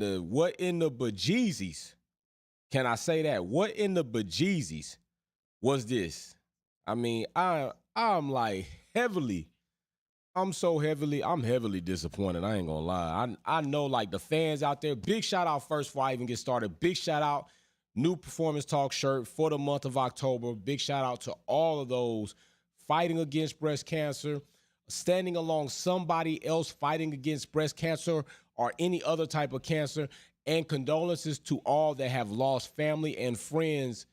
The what in the bejeezies? Can I say that? What in the bejeezies was this? I mean, I'm like heavily. I'm heavily disappointed. I ain't gonna lie. I know like the fans out there. Big shout out first before I even get started. Big shout out new performance talk shirt for the month of October. Big shout out to all of those fighting against breast cancer, standing along somebody else fighting against breast cancer or any other type of cancer. And condolences to all that have lost family and friends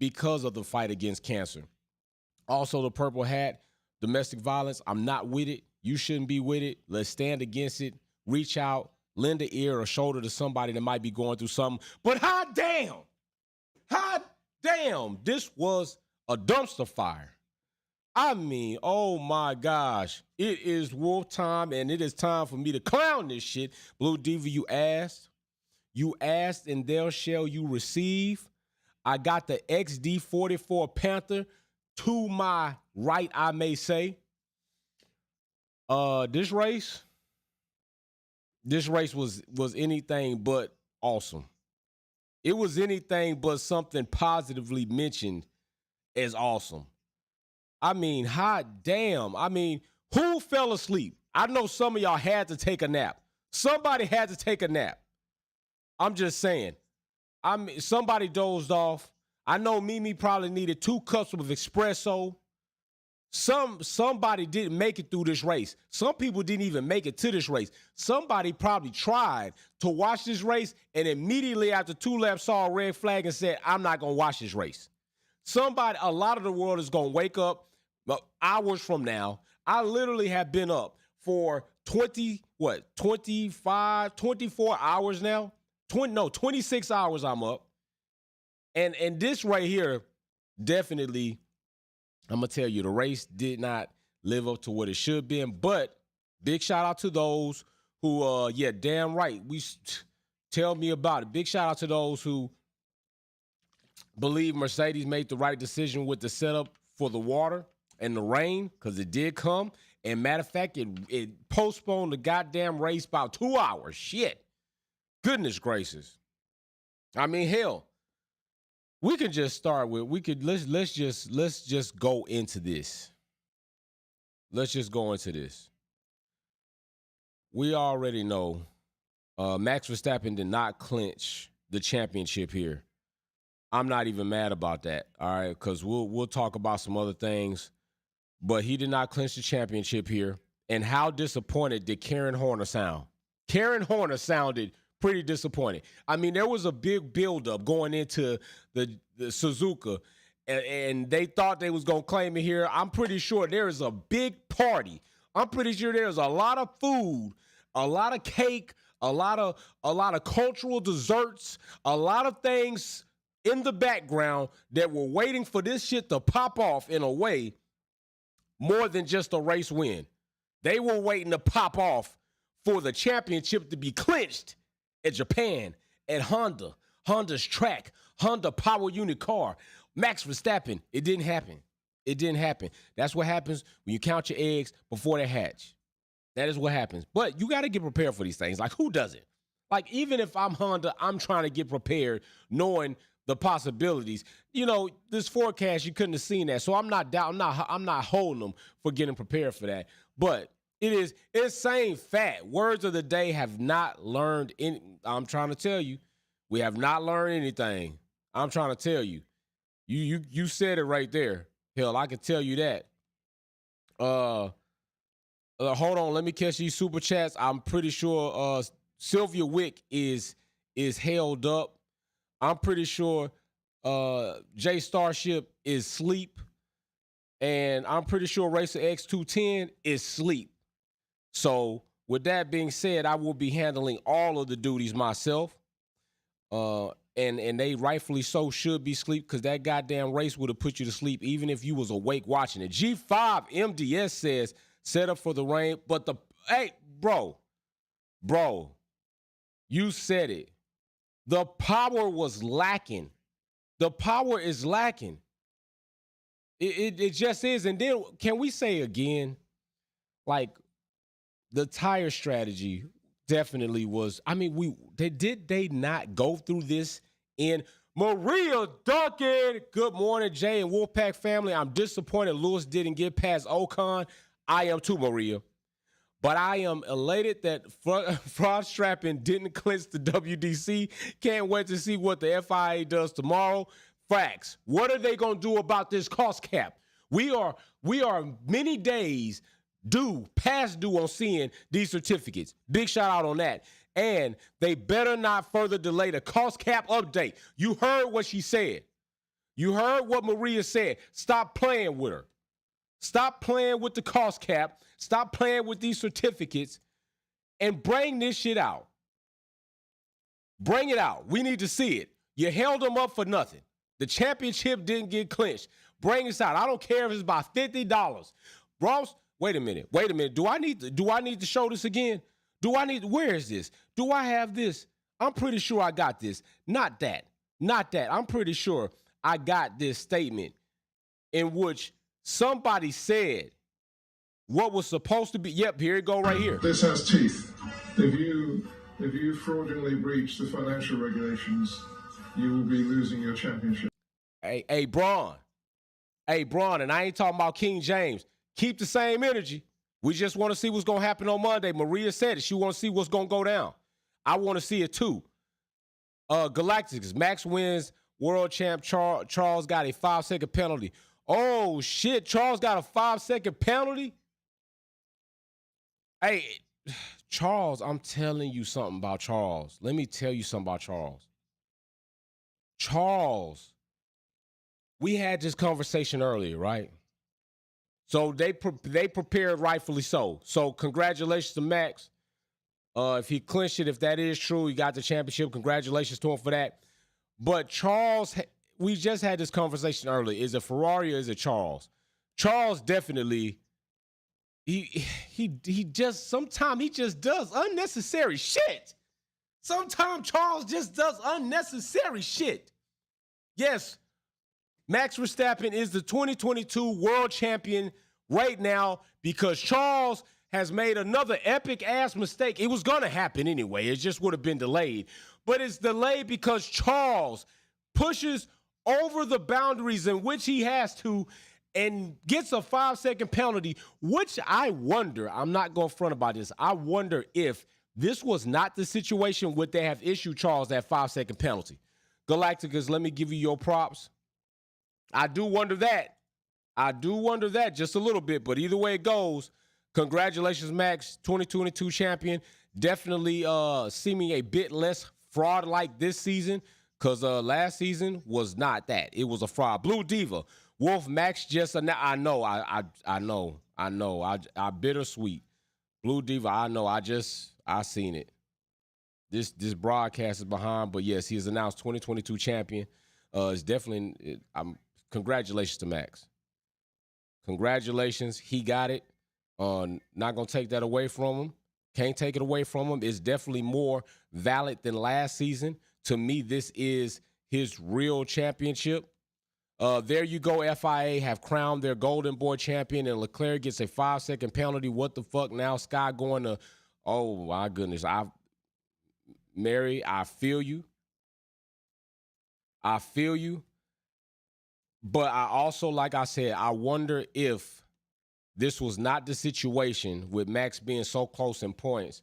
because of the fight against cancer. Also, the purple hat, domestic violence. I'm not with it. You shouldn't be with it. Let's stand against it. Reach out, lend an ear or shoulder to somebody that might be going through something. But hot damn, this was a dumpster fire. I mean, oh my gosh. It is wolf time, and it is time for me to clown this shit. Blue Diva, you asked. You asked, and there shall you receive. I got the XD44 Panther to my right, I may say. This race was anything but awesome. It was anything but something positively mentioned as awesome. I mean, hot damn. I mean, who fell asleep? I know some of y'all had to take a nap. Somebody had to take a nap. I'm just saying. Somebody dozed off. I know Mimi probably needed 2 cups of espresso. Somebody didn't make it through this race. Some people didn't even make it to this race. Somebody probably tried to watch this race and immediately after 2 laps saw a red flag and said, I'm not going to watch this race. A lot of the world is going to wake up hours from now. I literally have been up for 24 hours now. 26 hours I'm up. And this right here, definitely, I'm going to tell you, the race did not live up to what it should have been. But big shout out to those who, damn right. Tell me about it. Big shout out to those who believe Mercedes made the right decision with the setup for the water and the rain, because it did come. And matter of fact, it postponed the goddamn race about 2 hours. Shit. Goodness gracious. I mean, hell. We can just start with, let's just go into this. Let's just go into this. We already know Max Verstappen did not clinch the championship here. I'm not even mad about that, all right, because we'll talk about some other things. But he did not clinch the championship here. And how disappointed did Karen Horner sound? Karen Horner sounded pretty disappointed. I mean, there was a big buildup going into the Suzuka, and they thought they was going to claim it here. I'm pretty sure there is a big party. I'm pretty sure there's a lot of food, a lot of cake, a lot of cultural desserts, a lot of things in the background that were waiting for this shit to pop off in a way more than just a race win. They were waiting to pop off for the championship to be clinched at Japan, at Honda's track, Honda Power Unit car. Max Verstappen, it didn't happen. It didn't happen. That's what happens when you count your eggs before they hatch. That is what happens. But you got to get prepared for these things. Like, who doesn't? Like, even if I'm Honda, I'm trying to get prepared knowing the possibilities. You know, this forecast, you couldn't have seen that. So I'm not doubting, I'm not holding them for getting prepared for that. But it's saying fat. Words of the day have not learned any. I'm trying to tell you, we have not learned anything. I'm trying to tell you. You said it right there. Hell, I can tell you that. Hold on, let me catch these super chats. I'm pretty sure Sylvia Wick is held up. I'm pretty sure Jay Starship is sleep. And I'm pretty sure Racer X210 is sleep. So with that being said, I will be handling all of the duties myself. And they rightfully so should be sleep, because that goddamn race would have put you to sleep even if you was awake watching it. G5 MDS says, set up for the rain. But hey, bro, you said it. The power was lacking. The power is lacking. It just is. And then can we say again, like, the tire strategy, definitely was. I mean, did they not go through this in Maria Duncan? Good morning, Jay and Wolfpack family. I'm disappointed Lewis didn't get past Ocon. I am too, Maria. But I am elated that Fraud Strapping didn't clinch the WDC. Can't wait to see what the FIA does tomorrow. Facts. What are they going to do about this cost cap? We are many days past due on seeing these certificates. Big shout out on that. And they better not further delay the cost cap update. You heard what she said. You heard what Maria said. Stop playing with her. Stop playing with the cost cap. Stop playing with these certificates and bring this shit out. Bring it out. We need to see it. You held them up for nothing. The championship didn't get clinched. Bring this out. I don't care if it's by $50. Ross, wait a minute. Do I need to show this again? Where is this? Do I have this? I'm pretty sure I got this. Not that. I'm pretty sure I got this statement in which somebody said what was supposed to be. Yep, here it go right here. This has teeth. If you fraudulently breach the financial regulations, you will be losing your championship. Hey, Braun, and I ain't talking about King James. Keep the same energy. We just want to see what's going to happen on Monday. Maria said it. She want to see what's going to go down. I want to see it too. Galacticus, Max wins world champ. Charles got a 5-second penalty. Oh, shit. Charles got a 5-second penalty? Hey, Charles, I'm telling you something about Charles. Let me tell you something about Charles. Charles, we had this conversation earlier, right? So they prepared rightfully so. So congratulations to Max. If he clinched it, if that is true, he got the championship. Congratulations to him for that. But Charles, we just had this conversation earlier. Is it Ferrari or is it Charles? Charles definitely, he just, sometimes he just does unnecessary shit. Sometimes Charles just does unnecessary shit. Yes, Max Verstappen is the 2022 world champion right now because Charles has made another epic-ass mistake. It was going to happen anyway. It just would have been delayed. But it's delayed because Charles pushes over the boundaries in which he has to and gets a 5-second penalty, which I wonder, I'm not going to front about this, I wonder if this was not the situation, would they have issued Charles that 5-second penalty? Galacticus, let me give you your props. I do wonder that just a little bit, but either way it goes, congratulations, Max, 2022 champion. Definitely seeming a bit less fraud-like this season because last season was not that. It was a fraud. Blue Diva, Wolf, Max just, I know, I bittersweet. Blue Diva, I know, I seen it. This broadcast is behind, but yes, he has announced 2022 champion. It's definitely, congratulations to Max. Congratulations. He got it. Not going to take that away from him. Can't take it away from him. It's definitely more valid than last season. To me, this is his real championship. There you go. FIA have crowned their Golden Boy champion, and Leclerc gets a 5-second penalty. What the fuck now? Sky going to, oh, my goodness. Mary, I feel you. But I also, like I said, I wonder if this was not the situation with Max being so close in points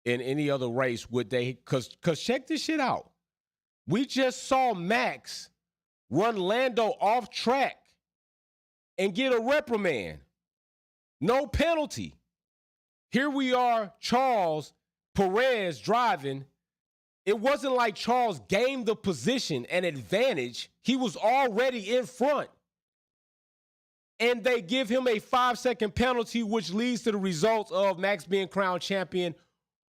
in any other race, would they, because check this shit out. We just saw Max run Lando off track and get a reprimand. No penalty. Here we are, Perez driving. It wasn't like Charles gained the position and advantage. He was already in front. And they give him a 5-second penalty, which leads to the result of Max being crowned champion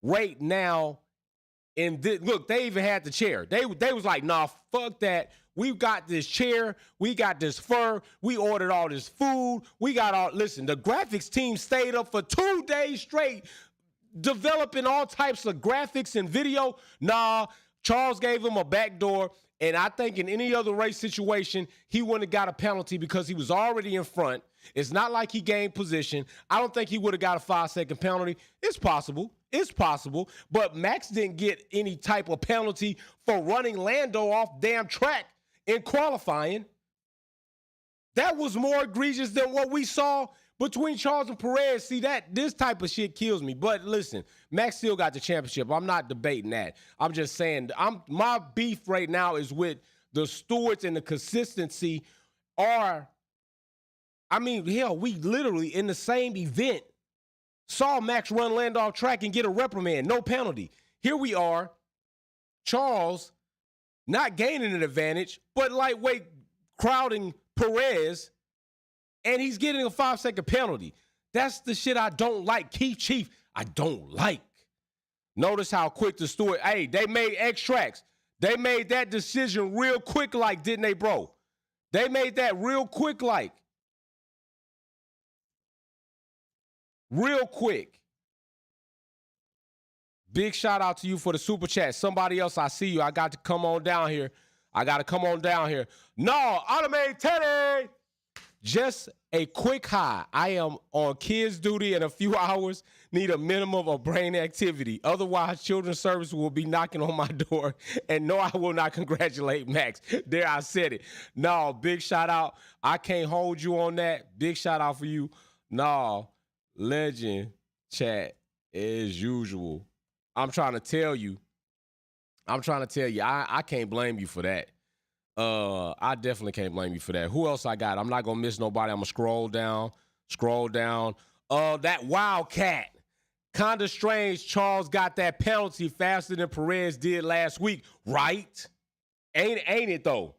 right now. And look, they even had the chair. They was like, nah, fuck that. We've got this chair. We got this fur. We ordered all this food. Listen, the graphics team stayed up for 2 days straight developing all types of graphics and video. Nah, Charles gave him a backdoor, and I think in any other race situation, he wouldn't have got a penalty because he was already in front. It's not like he gained position. I don't think he would have got a 5-second penalty. It's possible. It's possible. But Max didn't get any type of penalty for running Lando off damn track in qualifying. That was more egregious than what we saw between Charles and Perez. See, this type of shit kills me. But listen, Max still got the championship. I'm not debating that. I'm just saying my beef right now is with the stewards, and the consistency are, I mean, hell, we literally in the same event saw Max run Lando off track and get a reprimand, no penalty. Here we are, Charles not gaining an advantage, but lightweight crowding Perez, and he's getting a 5-second penalty. That's the shit I don't like. Keith Chief, I don't like. Notice how quick the steward, hey, they made X-Tracks. They made that decision real quick like, didn't they, bro? They made that real quick like. Real quick. Big shout out to you for the super chat. Somebody else, I see you. I got to come on down here. No, Automate Teddy. Just a quick hi. I am on kids duty in a few hours. Need a minimum of brain activity. Otherwise, children's service will be knocking on my door. And no, I will not congratulate Max. There, I said it. No, big shout out. I can't hold you on that. Big shout out for you. No, legend chat as usual. I'm trying to tell you. I can't blame you for that. I definitely can't blame you for that. Who else I got? I'm not gonna miss nobody. I'm gonna scroll down. That Wildcat. Kinda strange Charles got that penalty faster than Perez did last week, right? Ain't it though?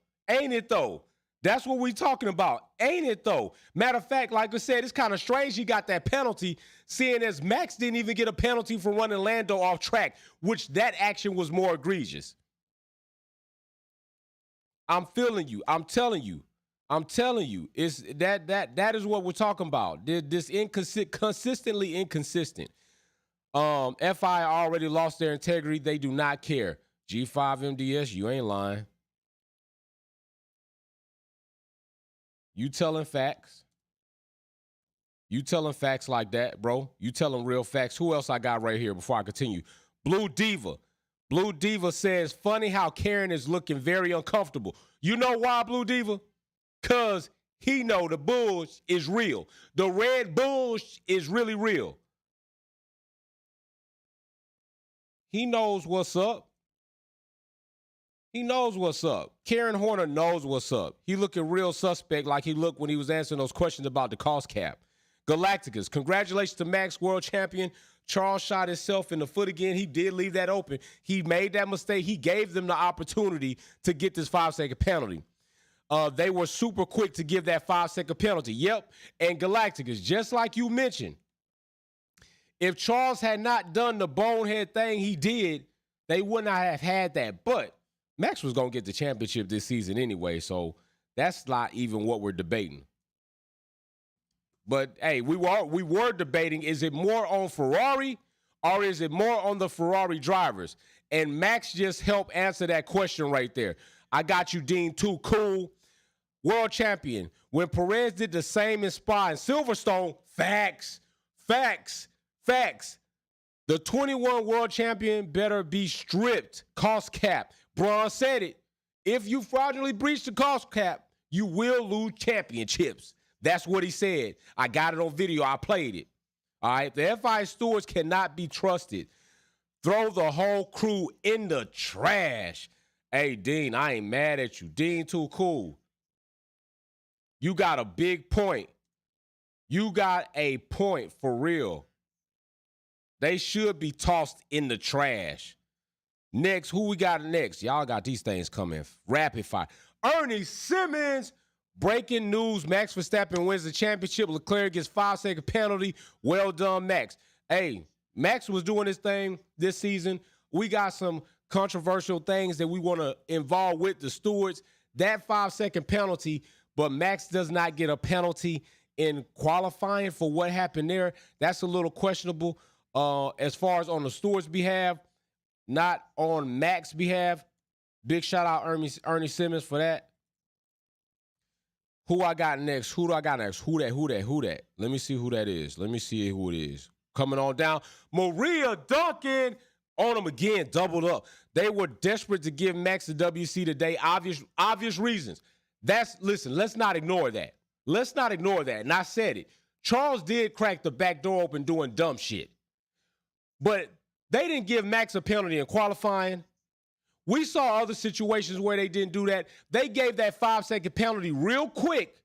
That's what we talking about. Ain't it though? Matter of fact, like I said, it's kind of strange he got that penalty, seeing as Max didn't even get a penalty for running Lando off track, which that action was more egregious. I'm feeling you. I'm telling you. It's that is what we're talking about. This consistently inconsistent. FI already lost their integrity. They do not care. G5 MDS, you ain't lying. You telling facts. You telling facts like that, bro. You telling real facts. Who else I got right here before I continue? Blue Diva. Blue Diva says, funny how Karen is looking very uncomfortable. You know why, Blue Diva? Because he know the bull is real. The Red Bull is really real. He knows what's up. Karen Horner knows what's up. He looking real suspect like he looked when he was answering those questions about the cost cap. Galacticus, congratulations to Max, world champion. Charles shot himself in the foot again. He did leave that open. He made that mistake. He gave them the opportunity to get this 5-second penalty. They were super quick to give that 5-second penalty. Yep. And Galacticus, just like you mentioned, if Charles had not done the bonehead thing he did, they would not have had that. But Max was going to get the championship this season anyway, so that's not even what we're debating. But, hey, we were debating, is it more on Ferrari or is it more on the Ferrari drivers? And Max just helped answer that question right there. I got you, Dean, too cool. World champion. When Perez did the same in Spa and Silverstone, facts. The 21 world champion better be stripped. Cost cap. Braun said it. If you fraudulently breach the cost cap, you will lose championships. That's what he said. I got it on video. I played it. All right. The FI stewards cannot be trusted. Throw the whole crew in the trash. Hey, Dean, I ain't mad at you. Dean, too cool. You got a big point. You got a point for real. They should be tossed in the trash. Next, who we got next? Y'all got these things coming rapid fire. Ernie Simmons. Breaking news, Max Verstappen wins the championship. Leclerc gets 5-second penalty. Well done, Max. Hey, Max was doing his thing this season. We got some controversial things that we want to involve with the stewards. That 5-second penalty, but Max does not get a penalty in qualifying for what happened there. That's a little questionable as far as on the stewards' behalf, not on Max's behalf. Big shout out Ernie Simmons for that. Who I got next? Who do I got next? Who that? Let me see who that is. Let me see who it is. Coming on down. Maria Duncan on them again, doubled up. They were desperate to give Max the WC today. Obvious reasons. Listen, let's not ignore that. Let's not ignore that. And I said it. Charles did crack the back door open doing dumb shit. But they didn't give Max a penalty in qualifying. We saw other situations where they didn't do that. They gave that 5-second penalty real quick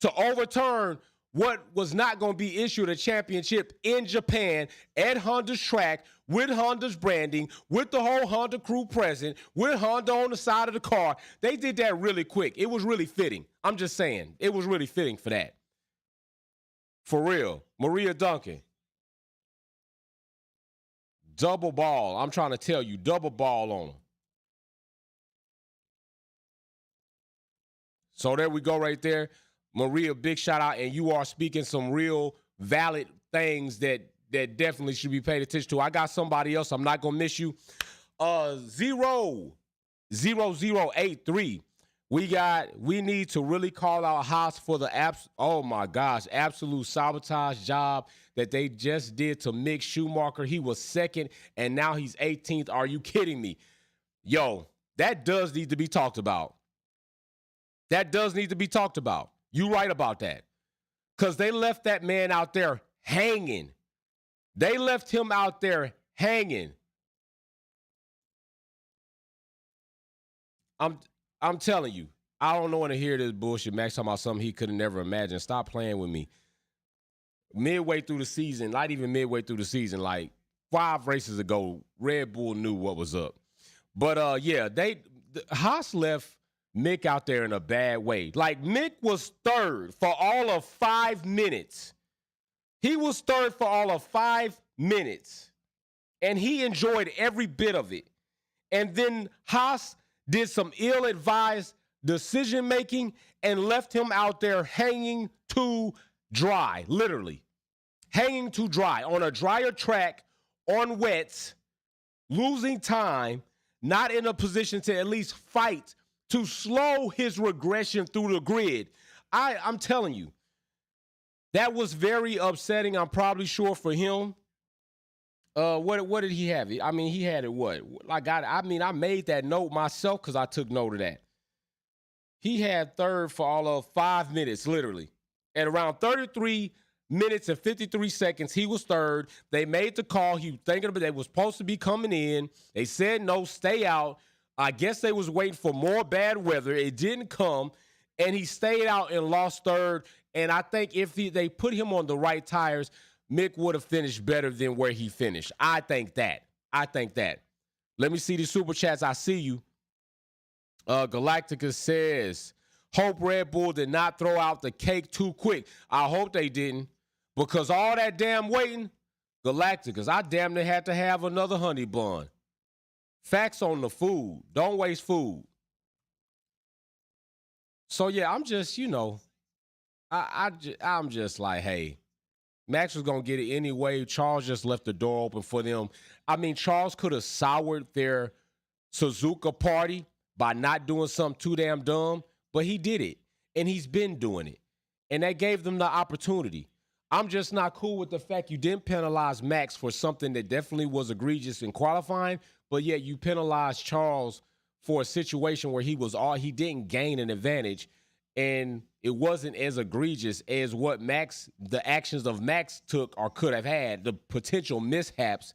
to overturn what was not going to be issued a championship in Japan at Honda's track with Honda's branding, with the whole Honda crew present, with Honda on the side of the car. They did that really quick. It was really fitting. I'm just saying. It was really fitting for that. For real. Maria Duncan. Double ball. I'm trying to tell you, double ball on them. So there we go right there. Maria, big shout out. And you are speaking some real valid things that definitely should be paid attention to. I got somebody else. I'm not going to miss you. 00083. We need to really call out Haas for the absolute sabotage job that they just did to Mick Schumacher. He was second, and now he's 18th. Are you kidding me? Yo, that does need to be talked about. That does need to be talked about. You right about that. Because they left that man out there hanging. They left him out there hanging. I'm telling you, I don't want to hear this bullshit. Max talking about something he could have never imagined. Stop playing with me. Midway through the season, not even midway through the season, like 5 races ago, Red Bull knew what was up. But Haas left Mick out there in a bad way. Like, Mick was third for all of 5 minutes. He was third for all of 5 minutes. And he enjoyed every bit of it. And then Haas did some ill-advised decision-making and left him out there hanging to dry, literally. Hanging to dry on a drier track, on wets, losing time, not in a position to at least fight to slow his regression through the grid. I'm telling you, that was very upsetting. I'm probably sure for him. What did he have? I mean, he had it what? I made that note myself because I took note of that. He had third for all of 5 minutes, literally. At around 33 minutes and 53 seconds, he was third. They made the call. He was thinking about it. They was supposed to be coming in. They said, no, stay out. I guess they was waiting for more bad weather. It didn't come, and he stayed out and lost third. And I think if they put him on the right tires, Mick would have finished better than where he finished. I think that. Let me see the super chats. I see you. Galactica says, hope Red Bull did not throw out the cake too quick. I hope they didn't, because all that damn waiting, Galacticas, I damn near had to have another honey bun. Facts on the food. Don't waste food. So, yeah, I'm just, I'm just like, hey, Max was going to get it anyway. Charles just left the door open for them. I mean, Charles could have soured their Suzuka party by not doing something too damn dumb, but he did it, and he's been doing it, and that gave them the opportunity. I'm just not cool with the fact you didn't penalize Max for something that definitely was egregious in qualifying, but yet you penalized Charles for a situation where he didn't gain an advantage, and it wasn't as egregious as what the actions of Max took or could have had, the potential mishaps.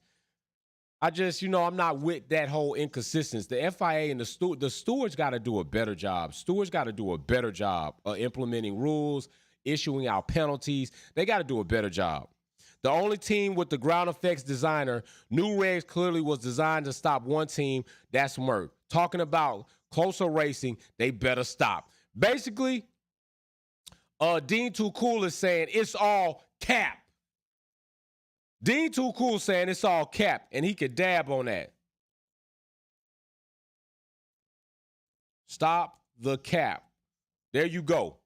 I just, I'm not with that whole inconsistency. The FIA and the stewards got to do a better job. Stewards got to do a better job of implementing rules, issuing out penalties. They got to do a better job. The only team with the ground effects designer, new regs clearly was designed to stop one team. That's Merck. Talking about closer racing, they better stop. Basically, Dean Too Cool is saying it's all cap. Dean Too Cool saying it's all cap, and he could dab on that. Stop the cap. There you go.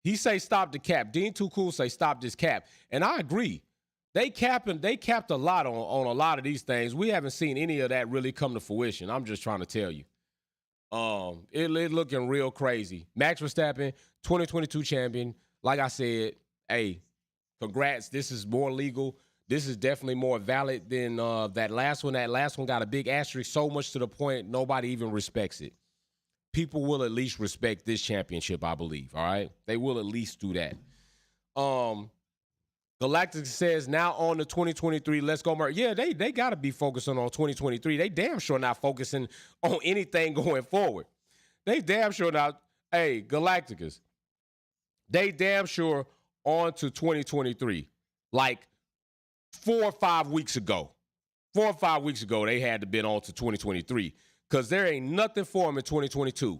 He say stop the cap. Dean Too Cool say stop this cap. And I agree. They capped a lot on a lot of these things. We haven't seen any of that really come to fruition. I'm just trying to tell you. It looking real crazy. Max Verstappen, 2022 champion. Like I said, hey, congrats. This is more legal. This is definitely more valid than that last one. That last one got a big asterisk, so much to the point nobody even respects it. People will at least respect this championship, I believe. All right, they will at least do that. Galactic says now on to 2023. Let's go, Merc. Yeah, they got to be focusing on 2023. They damn sure not focusing on anything going forward. They damn sure not. Hey, Galacticus, they damn sure on to 2023. Like 4 or 5 weeks ago. 4 or 5 weeks ago, they had to been on to 2023 because there ain't nothing for them in 2022.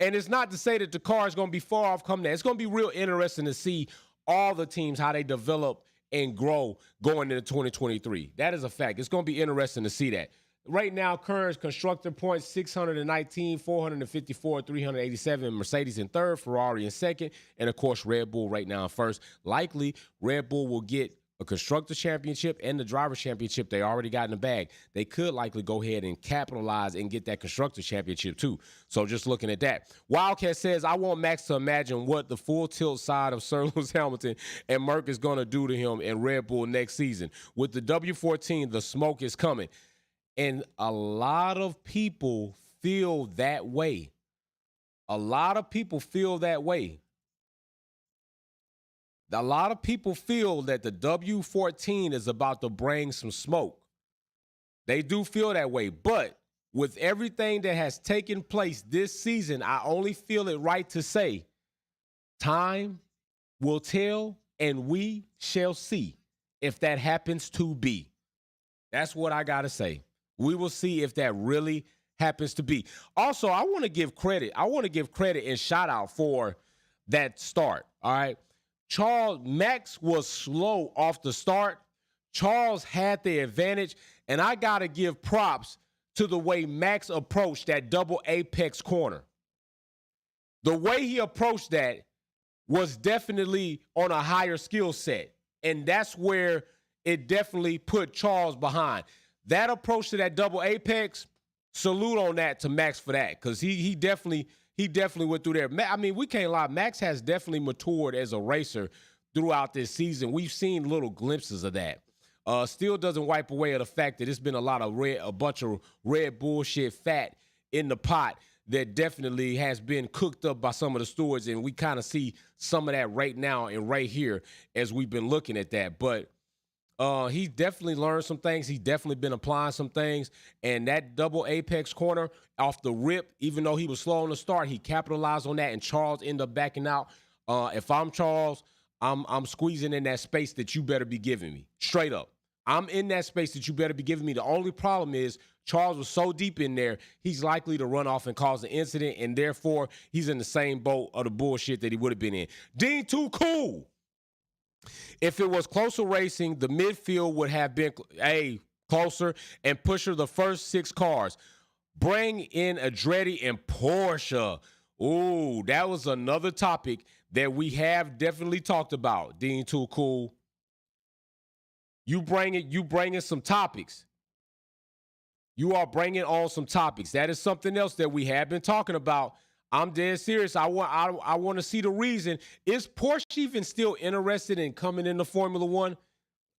And it's not to say that the car is going to be far off coming there. It's going to be real interesting to see all the teams, how they develop and grow going into 2023. That is a fact. It's going to be interesting to see that. Right now, current constructor points 619, 454, 387. Mercedes in third, Ferrari in second, and of course, Red Bull right now in first. Likely, Red Bull will get a constructor championship and the driver championship they already got in the bag. They could likely go ahead and capitalize and get that constructor championship too. So just looking at that. Wildcat says, I want Max to imagine what the full tilt side of Sir Lewis Hamilton and Merc is going to do to him in Red Bull next season. With the W14, the smoke is coming. And a lot of people feel that way. A lot of people feel that way. A lot of people feel that the W14 is about to bring some smoke. They do feel that way. But with everything that has taken place this season, I only feel it right to say time will tell and we shall see if that happens to be. That's what I got to say. We will see if that really happens to be. Also, I want to give credit. I want to give credit and shout out for that start. All right. Max was slow off the start. Charles had the advantage, and I got to give props to the way Max approached that double apex corner. The way he approached that was definitely on a higher skill set, and that's where it definitely put Charles behind. That approach to that double apex, salute on that to Max for that, because he definitely went through there. I mean, we can't lie. Max has definitely matured as a racer throughout this season. We've seen little glimpses of that. Still doesn't wipe away the fact that it's been a bunch of red bullshit fat in the pot that definitely has been cooked up by some of the stewards, and we kind of see some of that right now and right here as we've been looking at that. But he definitely learned some things. He's definitely been applying some things. And that double apex corner off the rip, even though he was slow on the start, he capitalized on that, and Charles ended up backing out. If I'm Charles, I'm squeezing in that space that you better be giving me. Straight up. I'm in that space that you better be giving me. The only problem is Charles was so deep in there, he's likely to run off and cause an incident, and therefore he's in the same boat of the bullshit that he would have been in. Dean, too cool. If it was closer racing, the midfield would have been closer and pusher the first 6 cars. Bring in Andretti and Porsche. Ooh, that was another topic that we have definitely talked about. Dean, too cool. You bringing some topics. You are bringing on some topics. That is something else that we have been talking about. I'm dead serious. I want to see the reason. Is Porsche even still interested in coming into Formula One?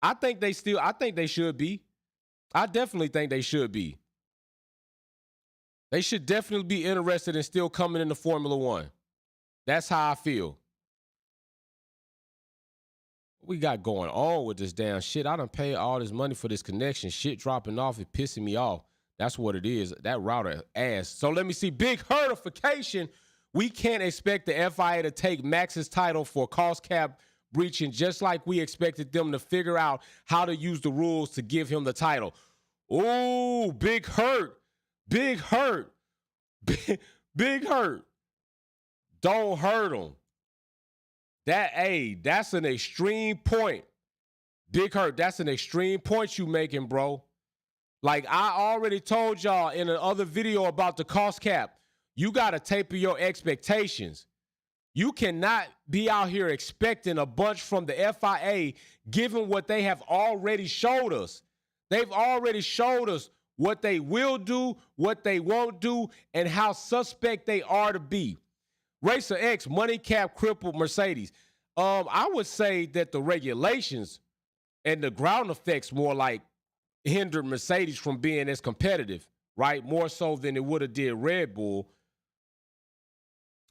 I think they should be. I definitely think they should be. They should definitely be interested in still coming into Formula One. That's how I feel. What we got going on with this damn shit? I done paid all this money for this connection. Shit dropping off is pissing me off. That's what it is. That router ass. So let me see. Big hurtification. We can't expect the FIA to take Max's title for cost cap breaching, just like we expected them to figure out how to use the rules to give him the title. Ooh, big hurt. Big hurt. Big hurt. Don't hurt him. That's an extreme point. Big hurt. That's an extreme point you making, bro. Like I already told y'all in another video about the cost cap, you got to taper your expectations. You cannot be out here expecting a bunch from the FIA given what they have already showed us. They've already showed us what they will do, what they won't do, and how suspect they are to be. Racer X, money cap crippled Mercedes. I would say that the regulations and the ground effects more like hindered Mercedes from being as competitive, right? More so than it would have did Red Bull.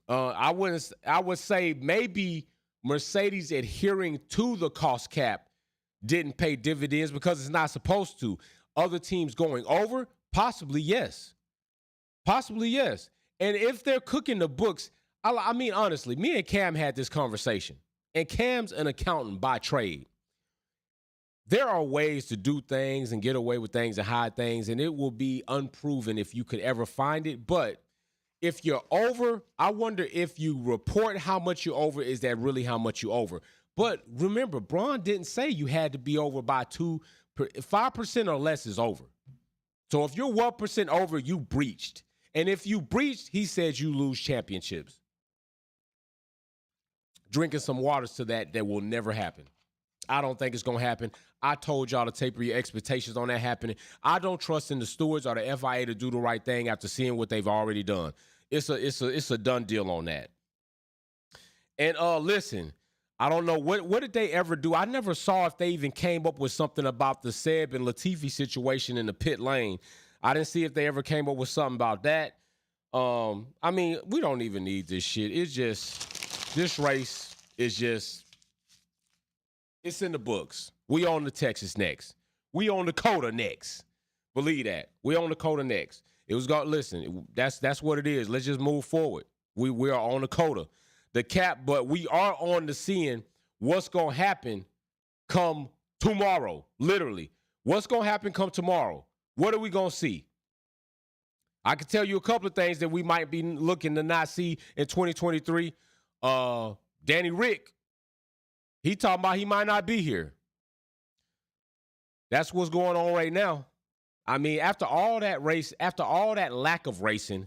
I would say maybe Mercedes adhering to the cost cap didn't pay dividends because it's not supposed to. Other teams going over, possibly yes. Possibly yes. And if they're cooking the books, I mean, honestly, me and Cam had this conversation, and Cam's an accountant by trade. There are ways to do things and get away with things and hide things, and it will be unproven if you could ever find it. But if you're over, I wonder if you report how much you're over, is that really how much you're over? But remember, Braun didn't say you had to be over by 5% or less is over. So if you're 1% over, you breached. And if you breached, he says you lose championships. Drinking some waters to that will never happen. I don't think it's going to happen. I told y'all to taper your expectations on that happening. I don't trust in the stewards or the FIA to do the right thing after seeing what they've already done. It's a done deal on that. And listen, I don't know what did they ever do. I never saw if they even came up with something about the Seb and Latifi situation in the pit lane. I didn't see if they ever came up with something about that. I mean, we don't even need this shit. It's just, this race is just, it's in the books. We on the Texas next. We on Dakota next. Believe that. We on Dakota next. It was going, listen, that's what it is. Let's just move forward. We are on Dakota. The cap, but we are on the seeing what's going to happen come tomorrow, literally. What's going to happen come tomorrow? What are we going to see? I can tell you a couple of things that we might be looking to not see in 2023. Danny Rick, he talking about he might not be here. That's what's going on right now. I mean, after all that race, after all that lack of racing,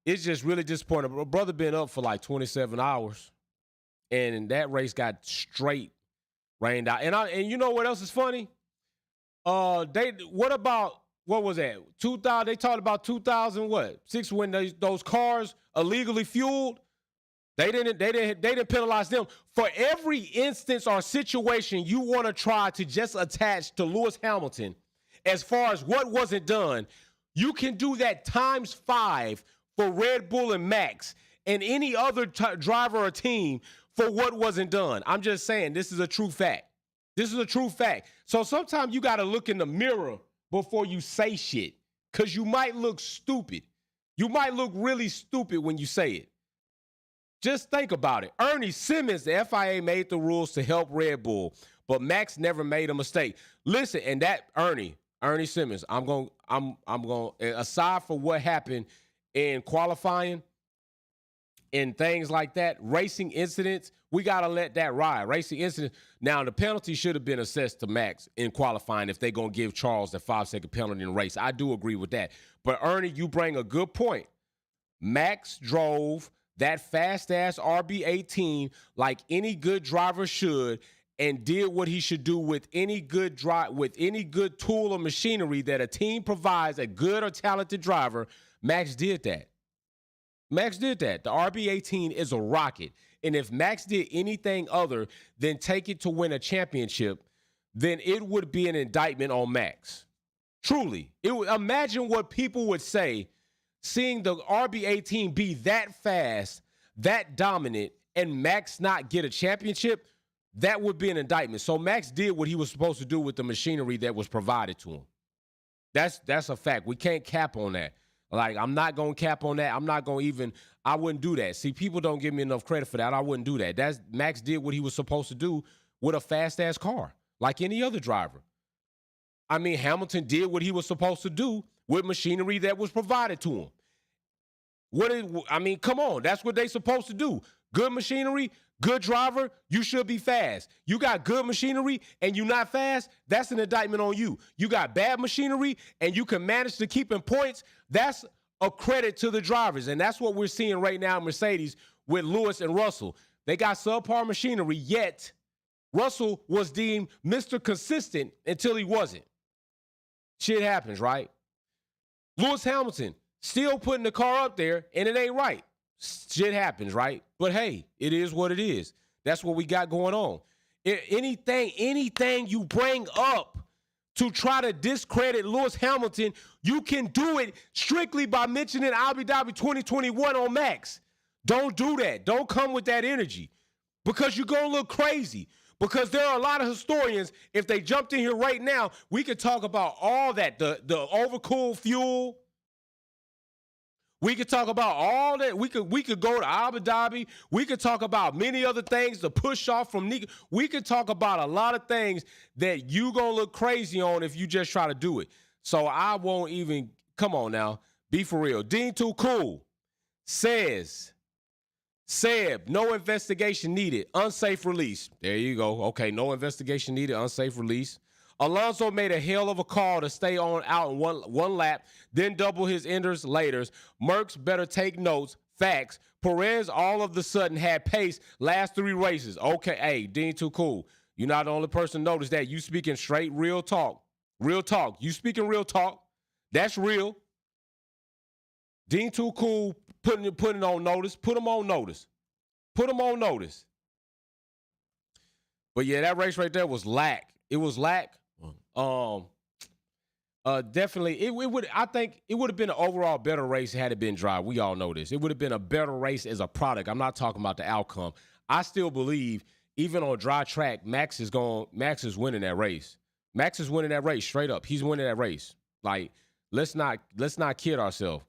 it's just really disappointing. My brother been up for like 27 hours, and that race got straight rained out. And you know what else is funny? What was that? 2000. They talked about 2006 when those cars illegally fueled. They didn't penalize them. For every instance or situation you want to try to just attach to Lewis Hamilton, as far as what wasn't done, you can do that times 5 for Red Bull and Max and any other driver or team for what wasn't done. I'm just saying, this is a true fact. This is a true fact. So sometimes you got to look in the mirror before you say shit, because you might look stupid. You might look really stupid when you say it. Just think about it. Ernie Simmons, the FIA made the rules to help Red Bull, but Max never made a mistake. Listen, and that Ernie Simmons, I'm going aside from what happened in qualifying and things like that, racing incidents, we got to let that ride. Racing incidents. Now, the penalty should have been assessed to Max in qualifying if they're going to give Charles the 5-second penalty in the race. I do agree with that. But, Ernie, you bring a good point. Max drove that fast-ass RB18 like any good driver should, and did what he should do with any good tool or machinery that a team provides a good or talented driver. Max did that. The RB18 is a rocket. And if Max did anything other than take it to win a championship, then it would be an indictment on Max. Truly. Imagine what people would say seeing the RB18 be that fast, that dominant, and Max not get a championship. That would be an indictment. So Max did what he was supposed to do with the machinery that was provided to him. That's a fact. We can't cap on that. Like, I'm not going to cap on that. I wouldn't do that. See, people don't give me enough credit for that. I wouldn't do that. Max did what he was supposed to do with a fast-ass car, like any other driver. I mean, Hamilton did what he was supposed to do with machinery that was provided to him. Come on. That's what they supposed to do. Good machinery, good driver, you should be fast. You got good machinery and you not fast, that's an indictment on you. You got bad machinery and you can manage to keep in points, that's a credit to the drivers. And that's what we're seeing right now in Mercedes with Lewis and Russell. They got subpar machinery, yet Russell was deemed Mr. Consistent until he wasn't. Shit happens, right? Lewis Hamilton still putting the car up there, and it ain't right. Shit happens, right? But hey, it is what it is. That's what we got going on. Anything you bring up to try to discredit Lewis Hamilton, you can do it strictly by mentioning Abu Dhabi 2021 on Max. Don't do that. Don't come with that energy because you're going to look crazy. Because there are a lot of historians, if they jumped in here right now, we could talk about all that, the overcooled fuel. We could talk about all that. We could go to Abu Dhabi. We could talk about many other things, the push off from Nika. We could talk about a lot of things that you going to look crazy on if you just try to do it. So I won't even, come on now, be for real. Dean Too Cool says, Seb, no investigation needed. Unsafe release. There you go. Okay, no investigation needed. Unsafe release. Alonso made a hell of a call to stay on out in one lap, then double his enders later. Merckx better take notes. Facts. Perez all of the sudden had pace last 3 races. Okay, hey, Dean Too Cool. You're not the only person to notice that. You speaking straight real talk. Real talk. You speaking real talk. That's real. Dean Too Cool putting on notice. Put him on notice. Put him on notice. But yeah, that race right there was lack. It was lack. Definitely, it would. I think it would have been an overall better race had it been dry. We all know this. It would have been a better race as a product. I'm not talking about the outcome. I still believe, even on dry track, Max is winning that race. Max is winning that race straight up. He's winning that race. Like, let's not kid ourselves.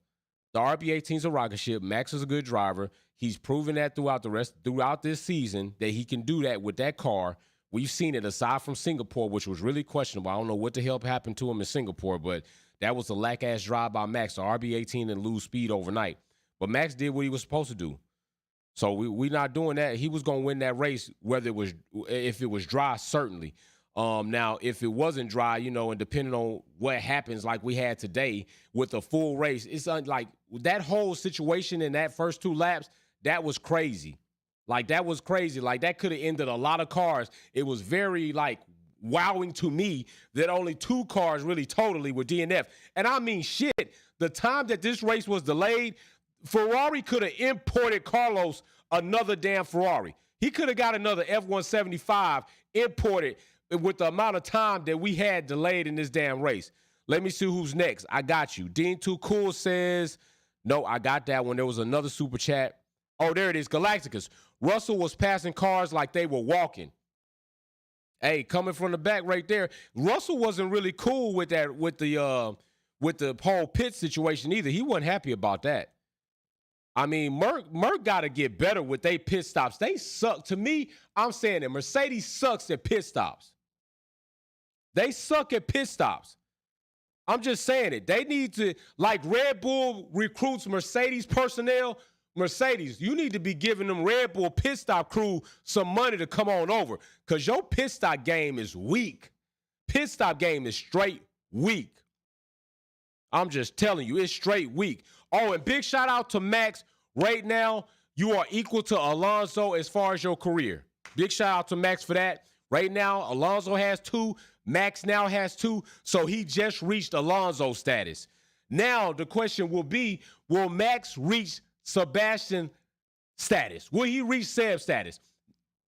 The RB18's a rocket ship. Max is a good driver. He's proven that throughout this season that he can do that with that car. We've seen it aside from Singapore, which was really questionable. I don't know what the hell happened to him in Singapore, but that was a lack-ass drive by Max. The RB18 didn't lose speed overnight. But Max did what he was supposed to do. So we're not doing that. He was going to win that race, if it was dry, certainly. Now, if it wasn't dry, and depending on what happens like we had today with a full race, it's like that whole situation in that first 2 laps, that was crazy. Like, that was crazy. Like, that could have ended a lot of cars. It was very, wowing to me that only 2 cars really totally were DNF. And I mean, shit, the time that this race was delayed, Ferrari could have imported Carlos another damn Ferrari. He could have got another F-175 imported with the amount of time that we had delayed in this damn race. Let me see who's next. I got you. Dean Too Cool says, no, I got that one. There was another super chat. Oh, there it is. Galacticus. Russell was passing cars like they were walking. Hey, coming from the back right there. Russell wasn't really cool with that, with the whole pit situation either. He wasn't happy about that. I mean, Merck got to get better with their pit stops. They suck. To me, I'm saying that Mercedes sucks at pit stops. They suck at pit stops. I'm just saying it. They need to, like Red Bull recruits Mercedes personnel. Mercedes, you need to be giving them Red Bull pit stop crew some money to come on over because your pit stop game is weak. Pit stop game is straight weak. I'm just telling you, it's straight weak. Oh, and big shout out to Max. Right now, you are equal to Alonso as far as your career. Big shout out to Max for that. Right now, Alonso has 2. Max now has 2. So he just reached Alonso status. Now, the question will be, will Max reach Sebastian status? Will he reach Seb status?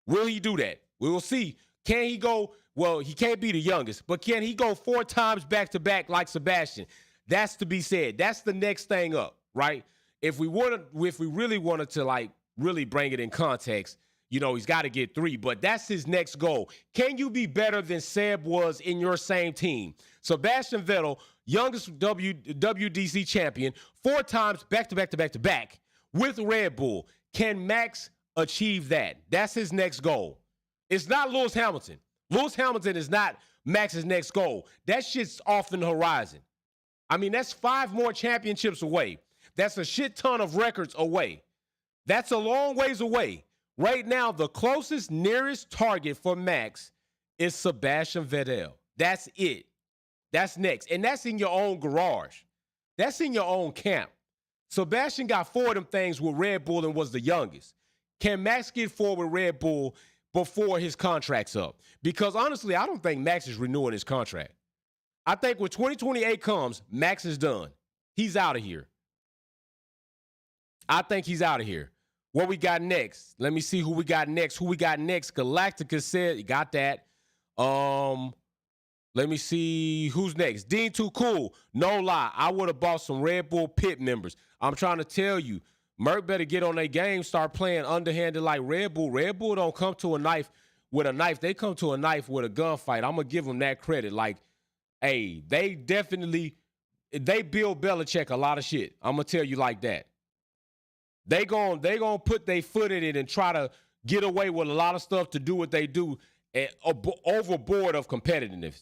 Will he do that? We will see. Can he go? Well, he can't be the youngest, but can he go 4 times back-to-back like Sebastian? That's to be said. That's the next thing up, right? If we really wanted to really bring it in context, he's got to get 3, but that's his next goal. Can you be better than Seb was in your same team? Sebastian Vettel, youngest WDC champion, 4 times back-to-back with Red Bull. Can Max achieve that? That's his next goal. It's not Lewis Hamilton. Lewis Hamilton is not Max's next goal. That shit's off in the horizon. I mean, that's 5 more championships away. That's a shit ton of records away. That's a long ways away. Right now, the closest, nearest target for Max is Sebastian Vettel. That's it. That's next. And that's in your own garage. That's in your own camp. Sebastian got 4 of them things with Red Bull and was the youngest. Can Max get 4 with Red Bull before his contract's up? Because honestly, I don't think Max is renewing his contract. I think when 2028 comes, Max is done. He's out of here. I think he's out of here. What we got next? Let me see who we got next. Galactica said, you got that. Let me see who's next. Dean Too Cool. No lie, I would have bought some Red Bull pit members. I'm trying to tell you, Merc better get on their game, start playing underhanded like Red Bull. Red Bull don't come to a knife with a knife. They come to a knife with a gunfight. I'm going to give them that credit. Like, hey, they build Belichick a lot of shit. I'm going to tell you like that. They gonna put their foot in it and try to get away with a lot of stuff to do what they do overboard of competitiveness.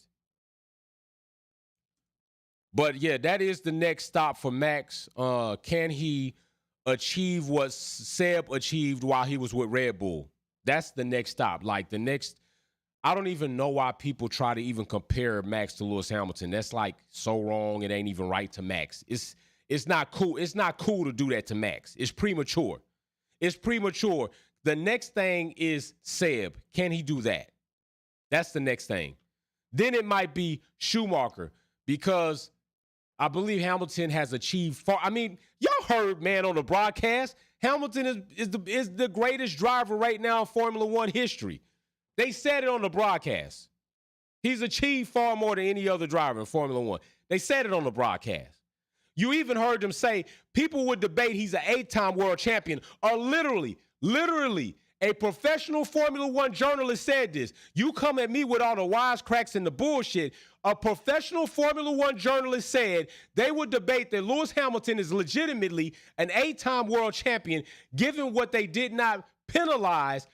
But, yeah, that is the next stop for Max. Can he achieve what Seb achieved while he was with Red Bull? That's the next stop. Like, I don't even know why people try to even compare Max to Lewis Hamilton. That's, like, so wrong. It ain't even right to Max. It's not cool. It's not cool to do that to Max. It's premature. The next thing is Seb. Can he do that? That's the next thing. Then it might be Schumacher, because I believe Hamilton has achieved far. I mean, y'all heard, man, on the broadcast, Hamilton is the greatest driver right now in Formula One history. They said it on the broadcast. He's achieved far more than any other driver in Formula One. They said it on the broadcast. You even heard them say people would debate he's an 8-time world champion, or literally, a professional Formula One journalist said this. You come at me with all the wisecracks and the bullshit. A professional Formula One journalist said they would debate that Lewis Hamilton is legitimately an 8-time world champion, given what they did not penalize,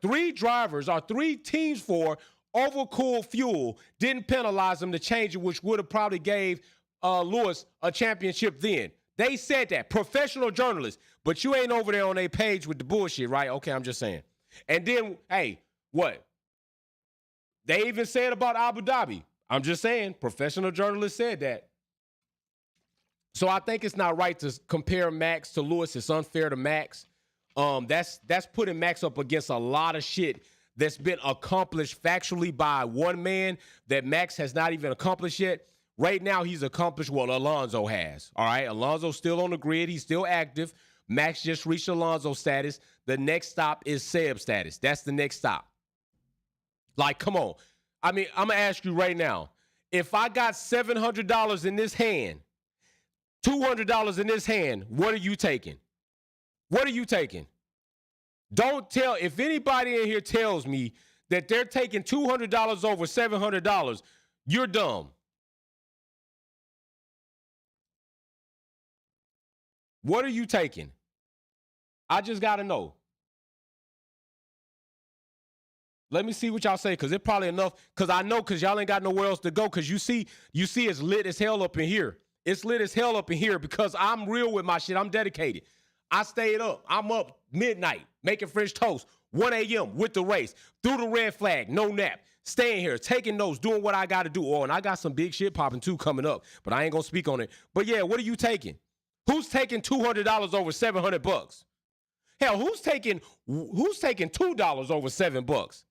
3 drivers or 3 teams for overcooled fuel, didn't penalize them to change it, which would have probably gave Lewis a championship then. They said that, professional journalists, but you ain't over there on their page with the bullshit, right? Okay, I'm just saying. And then, hey, what? They even said about Abu Dhabi. I'm just saying, professional journalists said that. So I think it's not right to compare Max to Lewis. It's unfair to Max. That's putting Max up against a lot of shit that's been accomplished factually by one man that Max has not even accomplished yet. Right now, he's accomplished what Alonso has. All right, Alonso's still on the grid. He's still active. Max just reached Alonso status. The next stop is Seb status. That's the next stop. Like, come on. I mean, I'm going to ask you right now. If I got $700 in this hand, $200 in this hand, what are you taking? What are you taking? Don't tell, if anybody in here tells me that they're taking $200 over $700, you're dumb. What are you taking? I just got to know. Let me see what y'all say, because it's probably enough. Because I know, because y'all ain't got nowhere else to go. Because you see it's lit as hell up in here. It's lit as hell up in here because I'm real with my shit. I'm dedicated. I stayed up. I'm up midnight making French toast, 1 a.m. with the race, through the red flag, no nap. Staying here, taking notes, doing what I got to do. Oh, and I got some big shit popping too coming up, but I ain't going to speak on it. But yeah, what are you taking? Who's taking $200 over $700? Hell, who's taking $2 over $7?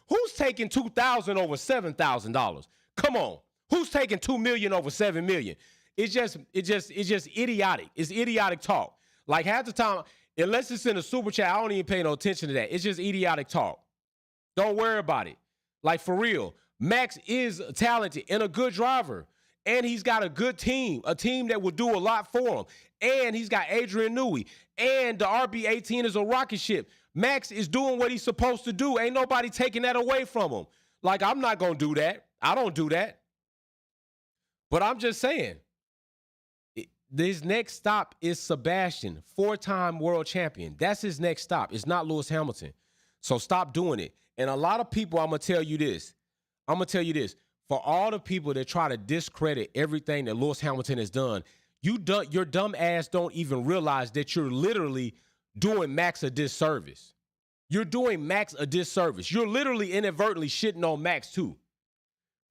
Who's taking $2,000 over $7,000? Come on. Who's taking $2 million over $7 million? It's just idiotic. It's idiotic talk. Like half the time, unless it's in a super chat, I don't even pay no attention to that. It's just idiotic talk. Don't worry about it. Like for real, Max is talented and a good driver. And he's got a good team, a team that will do a lot for him. And he's got Adrian Newey. And the RB18 is a rocket ship. Max is doing what he's supposed to do. Ain't nobody taking that away from him. Like, I'm not going to do that. I don't do that. But I'm just saying, his next stop is Sebastian, 4-time world champion. That's his next stop. It's not Lewis Hamilton. So stop doing it. And a lot of people, I'm going to tell you this. For all the people that try to discredit everything that Lewis Hamilton has done, your dumb ass don't even realize that you're literally doing Max a disservice. You're doing Max a disservice. You're literally inadvertently shitting on Max too.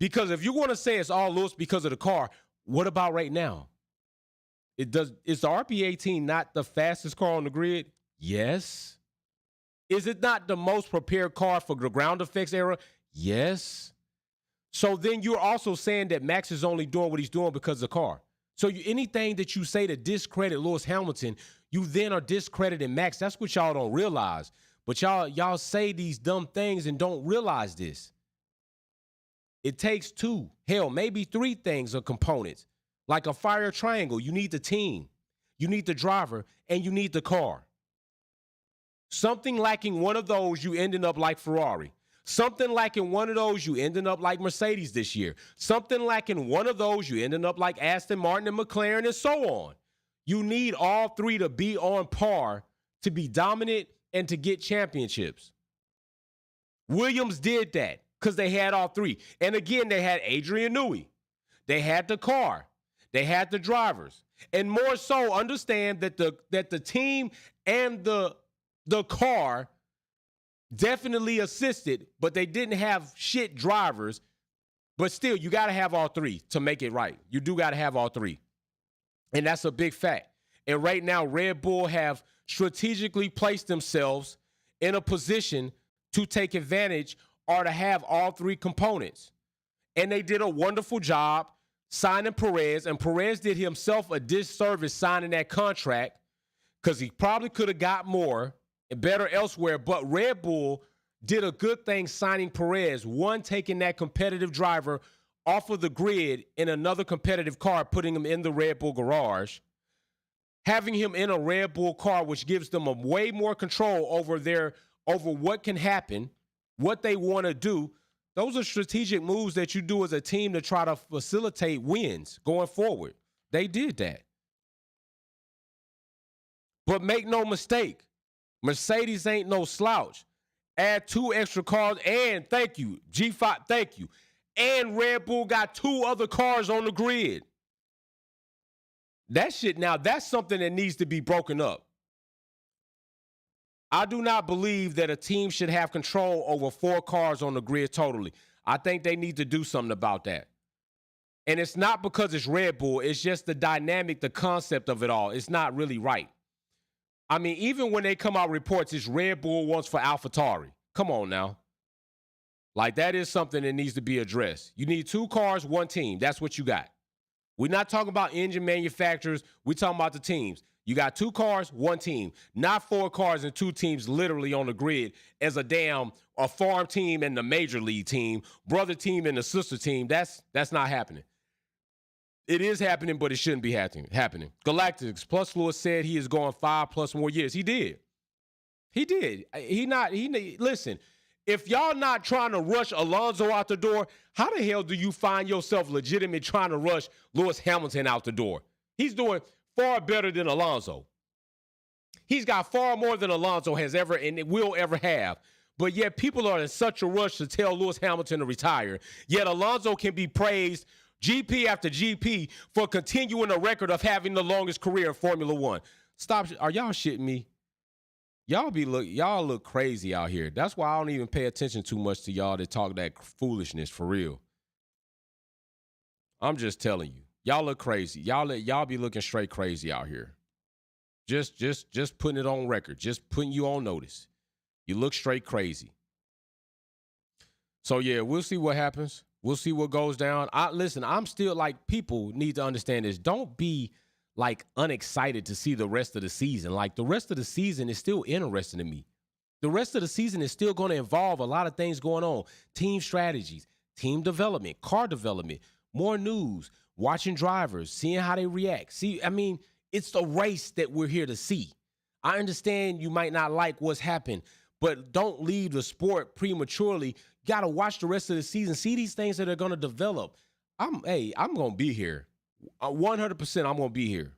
Because if you want to say it's all Lewis because of the car, what about right now? Is the RP18 not the fastest car on the grid? Yes. Is it not the most prepared car for the ground effects era? Yes. So then you're also saying that Max is only doing what he's doing because of the car. So anything that you say to discredit Lewis Hamilton, you then are discrediting Max. That's what y'all don't realize. But y'all say these dumb things and don't realize this. It takes two, hell, maybe three things or components. Like a fire triangle, you need the team, you need the driver, and you need the car. Something lacking one of those, you ending up like Ferrari. Something lacking one of those, you ending up like Mercedes this year. Something lacking one of those, you ending up like Aston Martin and McLaren and so on. You need all three to be on par to be dominant and to get championships. Williams did that because they had all three. And again, they had Adrian Newey. They had the car. They had the drivers. And more so, understand that the team and the car definitely assisted, but they didn't have shit drivers. But still, you got to have all three to make it right. You do got to have all three. And that's a big fact. And right now, Red Bull have strategically placed themselves in a position to take advantage or to have all three components. And they did a wonderful job signing Perez, and Perez did himself a disservice signing that contract because he probably could have got more and better elsewhere. But Red Bull did a good thing signing Perez, one, taking that competitive driver off of the grid in another competitive car, putting him in the Red Bull garage, having him in a Red Bull car, which gives them a way more control over what can happen, what they want to do. Those are strategic moves that you do as a team to try to facilitate wins going forward. They did that. But make no mistake, Mercedes ain't no slouch. Add 2 extra cars, and thank you, G5, thank you. And Red Bull got 2 other cars on the grid. That shit, now, that's something that needs to be broken up. I do not believe that a team should have control over 4 cars on the grid totally. I think they need to do something about that. And it's not because it's Red Bull. It's just the dynamic, the concept of it all. It's not really right. I mean, even when they come out reports, it's Red Bull once for AlphaTauri. Come on now. Like, that is something that needs to be addressed. You need 2 cars, 1 team. That's what you got. We're not talking about engine manufacturers. We're talking about the teams. You got 2 cars, 1 team. Not 4 cars and 2 teams literally on the grid as a farm team and the major league team, brother team and the sister team. That's not happening. It is happening, but it shouldn't be happening. Galactics plus Lewis said he is going 5+ more years. He did. Listen, if y'all not trying to rush Alonso out the door, how the hell do you find yourself legitimate trying to rush Lewis Hamilton out the door? He's doing far better than Alonso. He's got far more than Alonso has ever and will ever have. But yet people are in such a rush to tell Lewis Hamilton to retire. Yet Alonso can be praised GP after GP for continuing a record of having the longest career in Formula One. Stop. Are y'all shitting me? Y'all look crazy out here. That's why I don't even pay attention too much to y'all that talk that foolishness for real. I'm just telling you. Y'all look crazy. Y'all be looking straight crazy out here. Just putting it on record. Just putting you on notice. You look straight crazy. So yeah, we'll see what happens. We'll see what goes down. Listen, I'm still like, people need to understand this. Don't be like unexcited to see the rest of the season. Like, the rest of the season is still interesting to me. The rest of the season is still going to involve a lot of things going on. Team strategies, team development, car development, more news, watching drivers, seeing how they react. It's the race that we're here to see. I understand you might not like what's happened, but don't leave the sport prematurely. You got to watch the rest of the season. See these things that are going to develop. I'm going to be here. 100% I'm going to be here.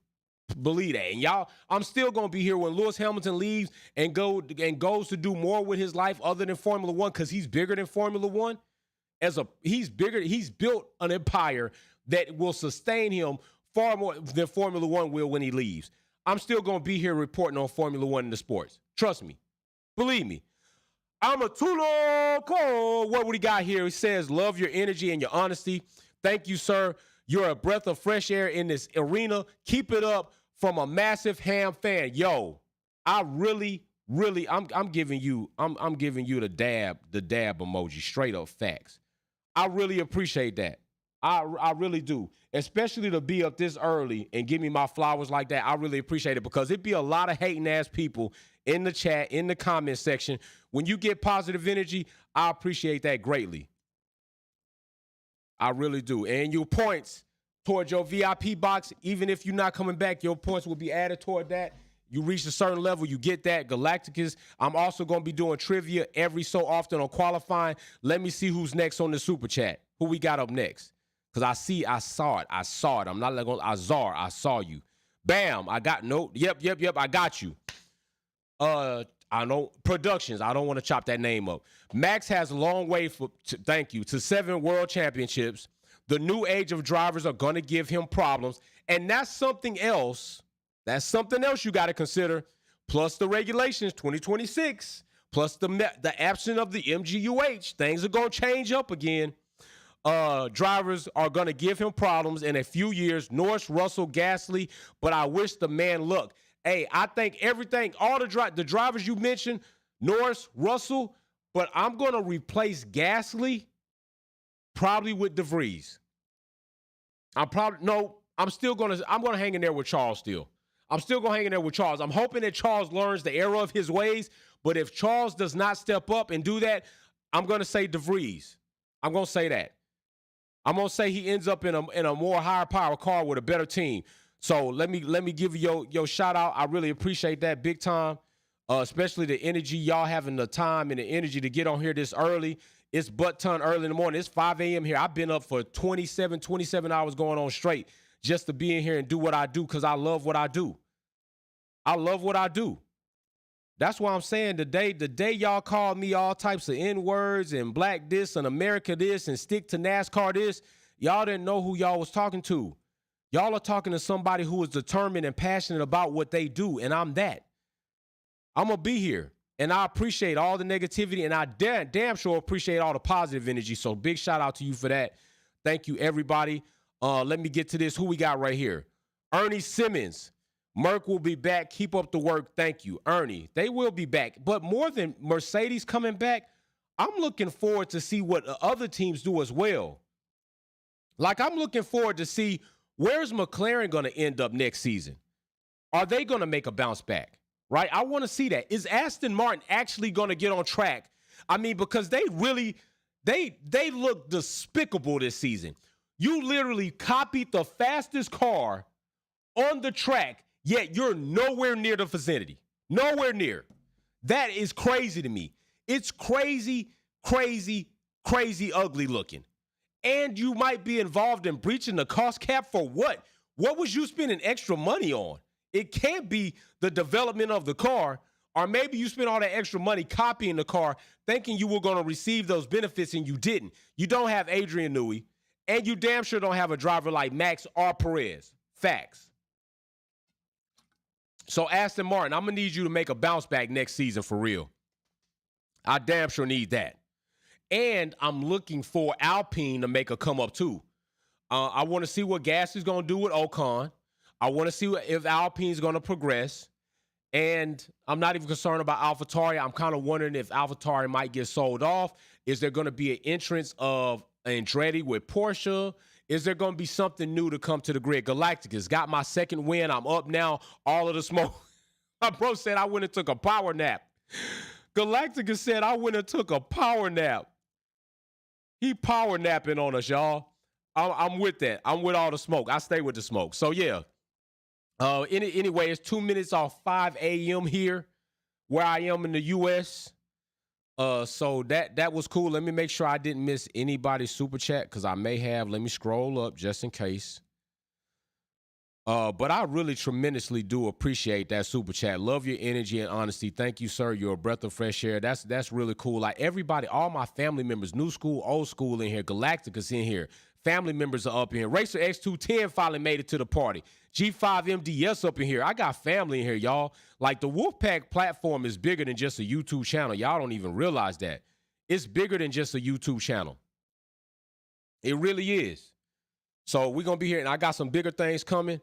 Believe that. And y'all, I'm still going to be here when Lewis Hamilton leaves and goes to do more with his life other than Formula One, because he's bigger than Formula One. He's built an empire that will sustain him far more than Formula One will when he leaves. I'm still going to be here reporting on Formula One in the sports. Trust me. Believe me. I'm a Tulo Cole. What would he got here? He says, love your energy and your honesty. Thank you, sir. You're a breath of fresh air in this arena. Keep it up, from a massive Ham fan. Yo, I really, I'm giving you the dab emoji, straight up facts. I really appreciate that. I really do. Especially to be up this early and give me my flowers like that. I really appreciate it because it'd be a lot of hating ass people in the chat, in the comment section. When you get positive energy, I appreciate that greatly. I really do. And your points towards your VIP box, even if you're not coming back, your points will be added toward that. You reach a certain level, you get that. Galacticus, I'm also going to be doing trivia every so often on qualifying. Let me see who's next on the super chat. Who we got up next? Because I saw it. I'm not like Azar. I saw you. Bam. I got Yep. I got you. I know Productions. I don't want to chop that name up. Max has a long way to 7 world championships. The new age of drivers are going to give him problems. And that's something else. That's something else you got to consider. Plus the regulations, 2026. Plus the absence of the MGUH. Things are going to change up again. Drivers are going to give him problems in a few years. Norris, Russell, Gasly. But I wish the man luck. Hey, I think everything, all the drivers you mentioned, Norris, Russell, but I'm going to replace Gasly probably with DeVries. I'm going to hang in there with Charles still. I'm still going to hang in there with Charles. I'm hoping that Charles learns the error of his ways, but if Charles does not step up and do that, I'm going to say DeVries. I'm going to say that. I'm going to say he ends up in a more higher power car with a better team. So let me give you your shout out. I really appreciate that big time, especially the energy, y'all having the time and the energy to get on here this early. It's butt ton early in the morning. It's 5 a.m. here. I've been up for 27 hours going on straight just to be in here and do what I do because I love what I do. I love what I do. That's why I'm saying the day y'all called me all types of N-words and black this and America this and stick to NASCAR this, y'all didn't know who y'all was talking to. Y'all are talking to somebody who is determined and passionate about what they do, and I'm that. I'm going to be here, and I appreciate all the negativity, and I damn sure appreciate all the positive energy, so big shout out to you for that. Thank you, everybody. Let me get to this. Who we got right here? Ernie Simmons. Merck will be back. Keep up the work. Thank you. Ernie, they will be back. But more than Mercedes coming back, I'm looking forward to see what other teams do as well. Like, I'm looking forward to see where's McLaren going to end up next season. Are they going to make a bounce back? Right? I want to see that. Is Aston Martin actually going to get on track? I mean, because they look despicable this season. You literally copied the fastest car on the track, yet you're nowhere near the vicinity. Nowhere near. That is crazy to me. It's crazy, crazy, crazy ugly looking. And you might be involved in breaching the cost cap for what? What was you spending extra money on? It can't be the development of the car, or maybe you spent all that extra money copying the car, thinking you were going to receive those benefits and you didn't. You don't have Adrian Newey, and you damn sure don't have a driver like Max or Perez. Facts. So Aston Martin, I'm going to need you to make a bounce back next season for real. I damn sure need that. And I'm looking for Alpine to make a come up too. I want to see what Gasly's going to do with Ocon. I want to see if Alpine's going to progress. And I'm not even concerned about AlphaTauri. I'm kind of wondering if AlphaTauri might get sold off. Is there going to be an entrance of Andretti with Porsche? Is there going to be something new to come to the grid? Galacticus got my second win. I'm up now. All of the smoke. My bro said I went and took a power nap. Galacticus said I went and took a power nap. He power napping on us, y'all. I'm with that. I'm with all the smoke. I stay with the smoke. So, yeah. Anyway, it's 2 minutes off 5 a.m. here where I am in the U.S. So that was cool. Let me make sure I didn't miss anybody's super chat because I may have. Let me scroll up just in case. But I really tremendously do appreciate that super chat. Love your energy and honesty. Thank you, sir. You're a breath of fresh air. That's really cool. Like everybody, all my family members, new school, old school in here, Galacticus in here. Family members are up in here. Racer X210 finally made it to the party. G5MDS up in here. I got family in here, y'all. Like the Wolfpack platform is bigger than just a YouTube channel. Y'all don't even realize that. It's bigger than just a YouTube channel. It really is. So we're going to be here, and I got some bigger things coming.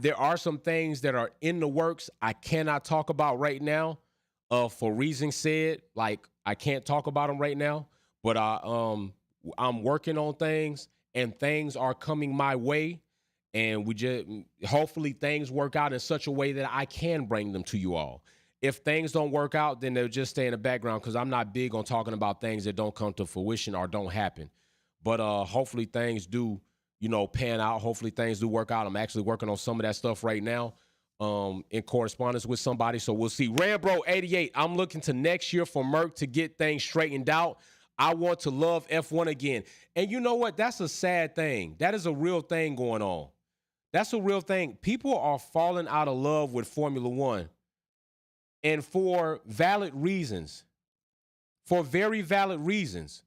There are some things that are in the works I cannot talk about right now for reasons said. Like, I can't talk about them right now, but I'm working on things, and things are coming my way, and we just hopefully things work out in such a way that I can bring them to you all. If things don't work out, then they'll just stay in the background because I'm not big on talking about things that don't come to fruition or don't happen. But hopefully things do, pan out. Hopefully things do work out. I'm actually working on some of that stuff right now, in correspondence with somebody. So we'll see. Rambro88, I'm looking to next year for Merck to get things straightened out. I want to love F1 again. And you know what? That's a sad thing. That is a real thing going on. That's a real thing. People are falling out of love with Formula One, and for valid reasons, for very valid reasons.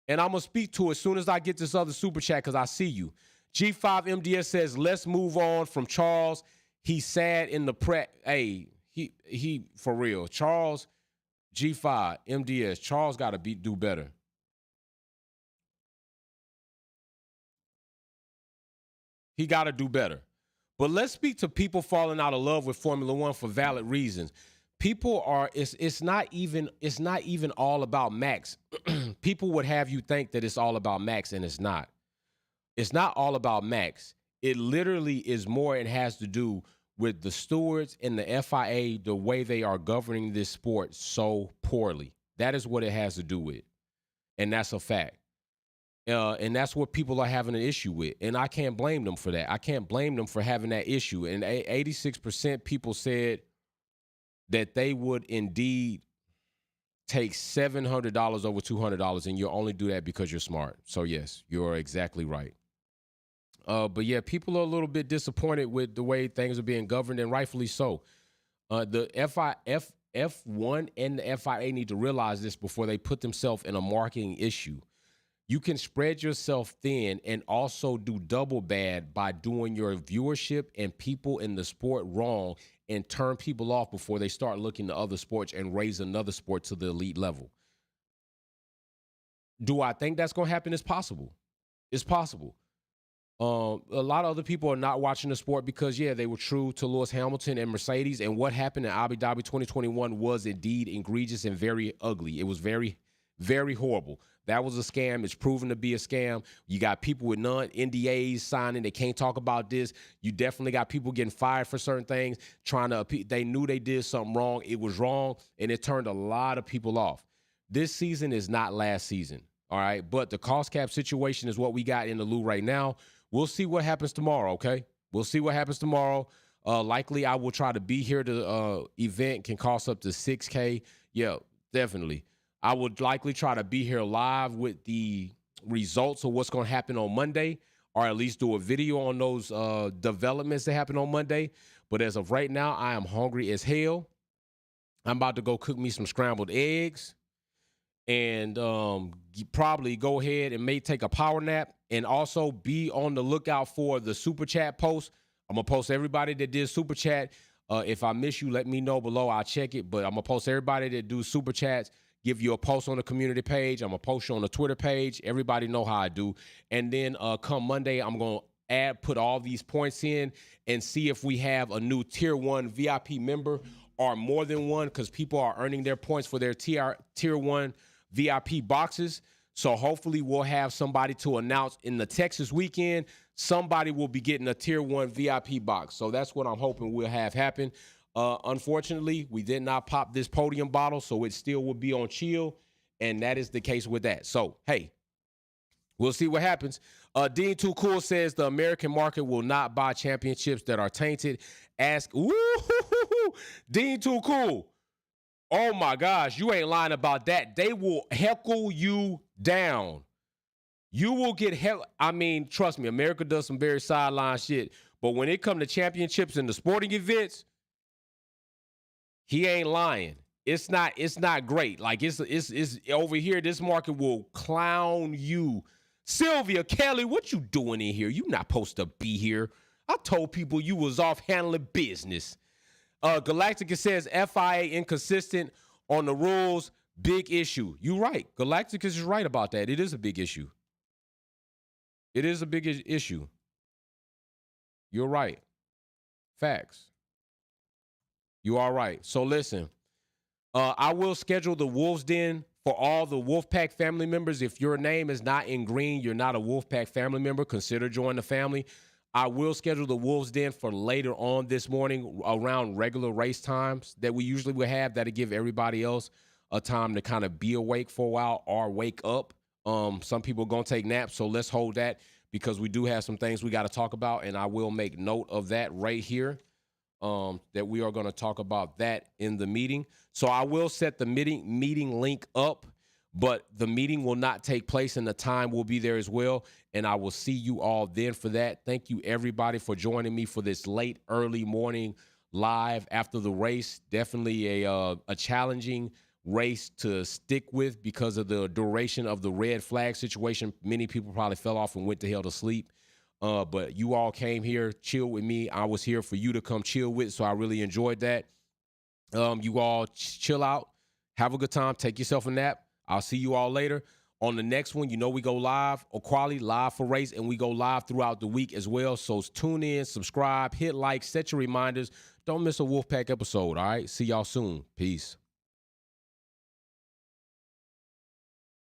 And I'm going to speak to it as soon as I get this other super chat because I see you. G5MDS says, let's move on from Charles. He's sad in the prep. Hey, he for real. Charles, G5MDS, Charles got to do better. He got to do better. But let's speak to people falling out of love with Formula One for valid reasons. People are, it's not even all about Max. People would have you think that it's all about Max, and it's not. It's not all about Max. It literally is more, it has to do with the stewards and the FIA, the way they are governing this sport so poorly. That is what it has to do with. And that's a fact. And that's what people are having an issue with. And I can't blame them for that. I can't blame them for having that issue. And 86% people said that they would indeed take $700 over $200, and you'll only do that because you're smart. So, yes, you're exactly right. But, yeah, people are a little bit disappointed with the way things are being governed, and rightfully so. The F1 and the FIA need to realize this before they put themselves in a marketing issue. You can spread yourself thin and also do double bad by doing your viewership and people in the sport wrong and turn people off before they start looking to other sports and raise another sport to the elite level. Do I think that's going to happen? It's possible. It's possible. A lot of other people are not watching the sport because, yeah, they were true to Lewis Hamilton and Mercedes, and what happened in Abu Dhabi 2021 was indeed egregious and very ugly. It was very, very horrible. That was a scam. It's proven to be a scam. You got people with NDAs signing. They can't talk about this. You definitely got people getting fired for certain things, trying to appeal. They knew they did something wrong. It was wrong, and it turned a lot of people off. This season is not last season, all right? But the cost cap situation is what we got in the loo right now. We'll see what happens tomorrow, okay? We'll see what happens tomorrow. Likely I will try to be here. The event can cost up to $6K. Yeah, definitely. I would likely try to be here live with the results of what's going to happen on Monday, or at least do a video on those developments that happen on Monday. But as of right now, I am hungry as hell. I'm about to go cook me some scrambled eggs and probably go ahead and may take a power nap, and also be on the lookout for the super chat post. I'm going to post everybody that did super chat. If I miss you, let me know below. I'll check it. But I'm going to post everybody that do super chats. Give you a post on the community page. I'm going to post you on the Twitter page. Everybody know how I do. And then come Monday, I'm going to put all these points in and see if we have a new Tier 1 VIP member or more than one, because people are earning their points for their Tier 1 VIP boxes. So hopefully we'll have somebody to announce in the Texas weekend. Somebody will be getting a Tier 1 VIP box. So that's what I'm hoping we'll have happen. Unfortunately, we did not pop this podium bottle, so it still will be on chill, and that is the case with that. So, hey, we'll see what happens. Dean Too Cool says the American market will not buy championships that are tainted. Ask, Dean Too Cool. Oh, my gosh, you ain't lying about that. They will heckle you down. You will get I mean, trust me, America does some very sideline shit, but when it comes to championships and the sporting events, he ain't lying. It's not great. Like it's over here. This market will clown you. Sylvia Kelly, what you doing in here? You not supposed to be here. I told people you was off handling business. Galactica says FIA inconsistent on the rules. Big issue. You right. Galactica is right about that. It is a big issue. It is a big issue. You're right. Facts. You are right. So listen, I will schedule the Wolves Den For all the Wolfpack family members, if your name is not in green, you're not a Wolfpack family member, consider joining the family. I will schedule the Wolves Den for later on this morning around regular race times that we usually would have. That'll give everybody else a time to kind of be awake for a while or wake up. Some people are going to take naps, so let's hold that because we do have some things we got to talk about, and I will make note of that right here, that we are going to talk about that in the meeting. So I will set the meeting link up, but the meeting will not take place and the time will be there as well. And I will see you all then for that. Thank you, everybody, for joining me for this late, early morning live after the race. Definitely a challenging race to stick with because of the duration of the red flag situation. Many people probably fell off and went to hell to sleep. But you all came here, chill with me. I was here for you to come chill with, so I really enjoyed that. You all chill out, have a good time, take yourself a nap. I'll see you all later. On the next one, we go live, or quality live for race, and we go live throughout the week as well. So tune in, subscribe, hit like, set your reminders. Don't miss a Wolfpack episode, all right? See y'all soon. Peace.